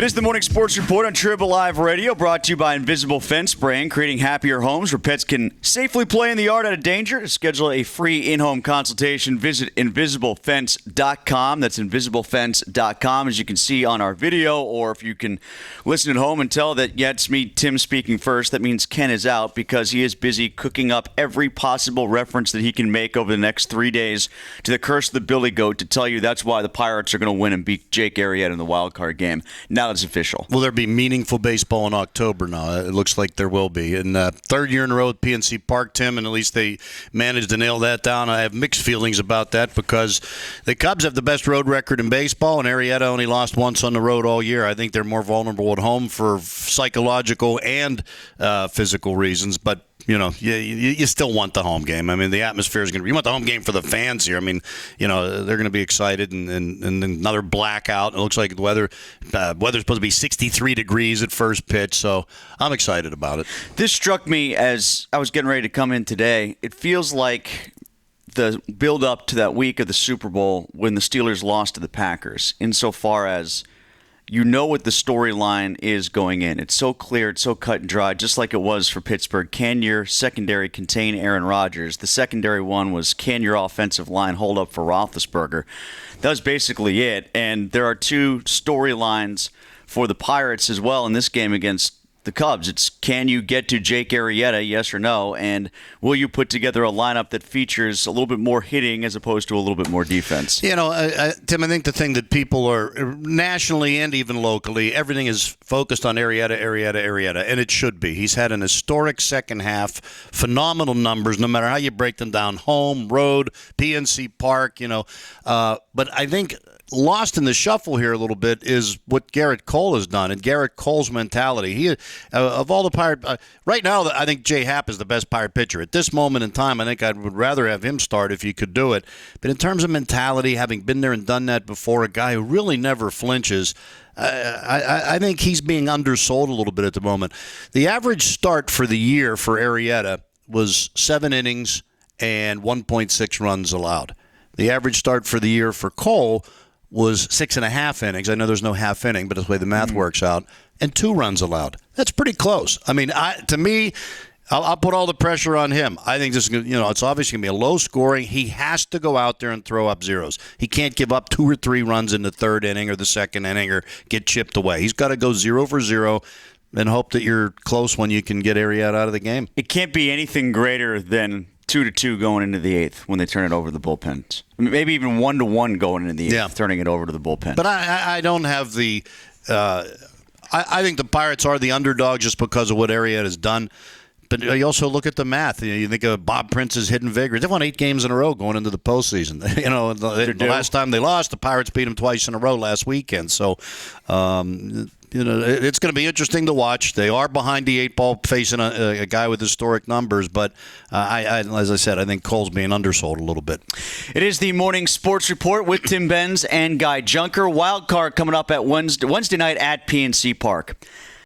It is the Morning Sports Report on TribLIVE Radio, brought to you by Invisible Fence Brand, creating happier homes where pets can safely play in the yard out of danger. To schedule a free in-home consultation, visit invisiblefence.com. That's invisiblefence.com, as you can see on our video, or if you can listen at home and tell that, yeah, it's me, Tim, speaking first. That means Ken is out because he is busy cooking up every possible reference that he can make over the next 3 days to the curse of the Billy Goat to tell you that's why the Pirates are going to win and beat Jake Arrieta in the wild card game. Now it's official. Will there be meaningful baseball in October now? It looks like there will be. And third year in a row at PNC Park, Tim, and at least they managed to nail that down. I have mixed feelings about that because the Cubs have the best road record in baseball, and Arrieta only lost once on the road all year. I think they're more vulnerable at home for psychological and physical reasons. But you know, you still want the home game. I mean, the atmosphere is going to be – you want the home game for the fans here. I mean, you know, they're going to be excited and another blackout. It looks like the weather's supposed to be 63 degrees at first pitch, so I'm excited about it. This struck me as I was getting ready to come in today. It feels like the build-up to that week of the Super Bowl when the Steelers lost to the Packers, insofar as – you know what the storyline is going in. It's so clear, it's so cut and dry, just like it was for Pittsburgh. Can your secondary contain Aaron Rodgers? The secondary one was, can your offensive line hold up for Roethlisberger? That was basically it. And there are two storylines for the Pirates as well in this game against the Cubs. It's, can you get to Jake Arrieta, yes or no? And will you put together a lineup that features a little bit more hitting as opposed to a little bit more defense? You know, Tim, I think the thing that people are nationally and even locally, everything is focused on Arrieta, and it should be. He's had an historic second half, phenomenal numbers, no matter how you break them down, home, road, PNC Park, you know. But I think lost in the shuffle here a little bit is what Garrett Cole has done and Garrett Cole's mentality. He of all the Pirate right now, I think Jay Happ is the best Pirate pitcher at this moment in time. I think I would rather have him start if he could do it. But in terms of mentality, having been there and done that before, a guy who really never flinches, I think he's being undersold a little bit at the moment. The average start for the year for Arrieta was 7 innings and 1.6 runs allowed. The average start for the year for Cole was 6.5 innings. I know there's no half inning, but that's the way the math works out. And 2 runs allowed. That's pretty close. I mean, to me, I'll put all the pressure on him. I think this is, you know, it's obviously going to be a low scoring. He has to go out there and throw up zeros. He can't give up 2 or 3 runs in the third inning or the second inning or get chipped away. He's got to go 0 for 0 and hope that you're close when you can get Arrieta out of the game. It can't be anything greater than 2-2 going into the 8th when they turn it over to the bullpens. Maybe even 1-1 going into the 8th, turning it over to the bullpen. But I don't have the I think the Pirates are the underdog just because of what Arrieta has done. But you also look at the math. You think of Bob Prince's hidden vigor. They won 8 games in a row going into the postseason. You know, the last time they lost, the Pirates beat them twice in a row last weekend. So, you know, it's going to be interesting to watch. They are behind the 8 ball, facing a guy with historic numbers. But as I said, I think Cole's being undersold a little bit. It is the Morning Sports Report with Tim Benz and Guy Junker. Wild card coming up at Wednesday night at PNC Park.